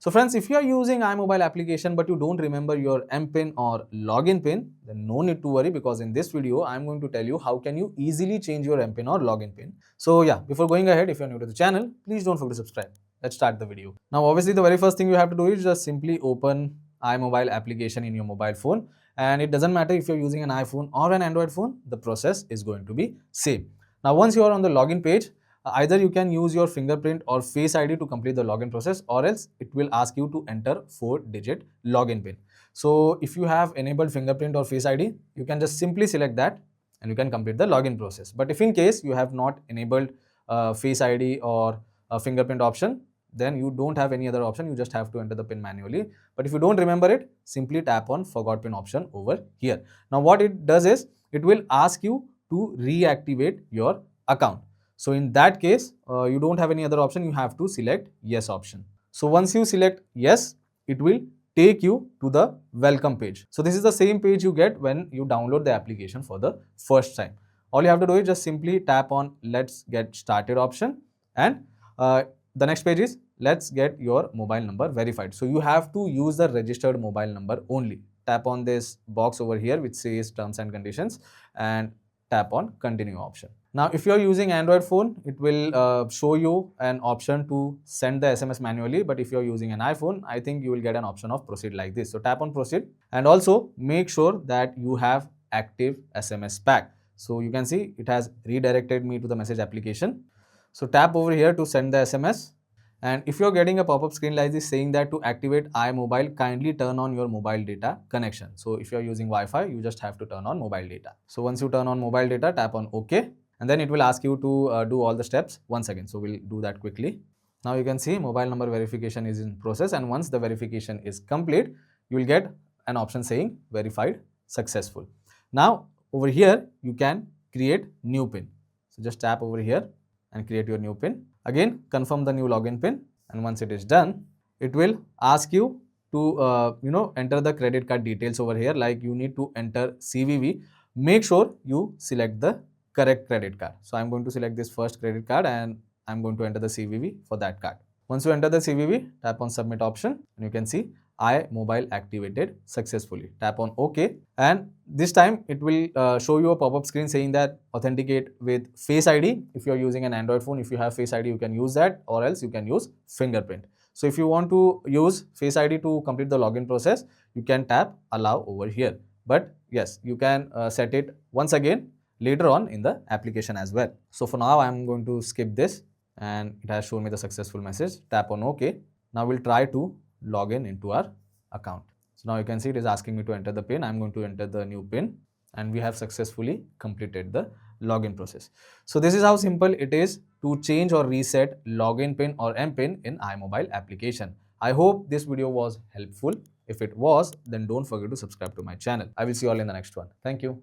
So friends, if you are using iMobile application but you don't remember your mPIN or login PIN, then no need to worry, because in this video, I'm going to tell you how can you easily change your mPIN or login PIN. So yeah, before going ahead, if you're new to the channel, please don't forget to subscribe. Let's start the video. Now obviously the very first thing you have to do is just simply open iMobile application in your mobile phone, and it doesn't matter if you're using an iPhone or an Android phone, the process is going to be same. Now once you are on the login page, either you can use your fingerprint or face ID to complete the login process, or else it will ask you to enter 4-digit login PIN. So if you have enabled fingerprint or face ID, you can just simply select that and you can complete the login process. But if in case you have not enabled face ID or fingerprint option, then you don't have any other option. You just have to enter the PIN manually. But if you don't remember it, simply tap on forgot PIN option over here. Now what it does is, it will ask you to reactivate your account. So in that case, you don't have any other option. You have to select yes option. So once you select yes, it will take you to the welcome page. So this is the same page you get when you download the application for the first time. All you have to do is just simply tap on let's get started option, and the next page is let's get your mobile number verified. So you have to use the registered mobile number only. Tap on this box over here which says terms and conditions and tap on continue option. Now if you are using Android phone, it will show you an option to send the SMS manually, but if you are using an iPhone, I think you will get an option of proceed like this. So tap on proceed, and also make sure that you have active SMS pack. So you can see it has redirected me to the message application. So tap over here to send the SMS. And if you're getting a pop-up screen like this saying that to activate iMobile, kindly turn on your mobile data connection. So if you're using Wi-Fi, you just have to turn on mobile data. So once you turn on mobile data, tap on OK. And then it will ask you to do all the steps once again. So we'll do that quickly. Now you can see mobile number verification is in process. And once the verification is complete, you will get an option saying verified successful. Now over here, you can create new PIN. So just tap over here and create your new PIN. Again, confirm the new login PIN, and once it is done, it will ask you to enter the credit card details over here. Like you need to enter CVV. Make sure you select the correct credit card. So I'm going to select this first credit card and I'm going to enter the CVV for that card. Once you enter the CVV, tap on submit option and you can see iMobile activated successfully. Tap on OK, and this time it will show you a pop-up screen saying that authenticate with Face ID. If you are using an Android phone, if you have Face ID, you can use that, or else you can use fingerprint. So if you want to use Face ID to complete the login process, you can tap allow over here. But yes, you can set it once again later on in the application as well. So for now, I'm going to skip this, and it has shown me the successful message. Tap on OK. Now we'll try to log in into our account. So now you can see it is asking me to enter the PIN. I'm going to enter the new PIN, and we have successfully completed the login process. So this is how simple it is to change or reset login PIN or mPIN in iMobile application. I hope this video was helpful. If it was, then don't forget to subscribe to my channel. I will see you all in the next one. Thank you.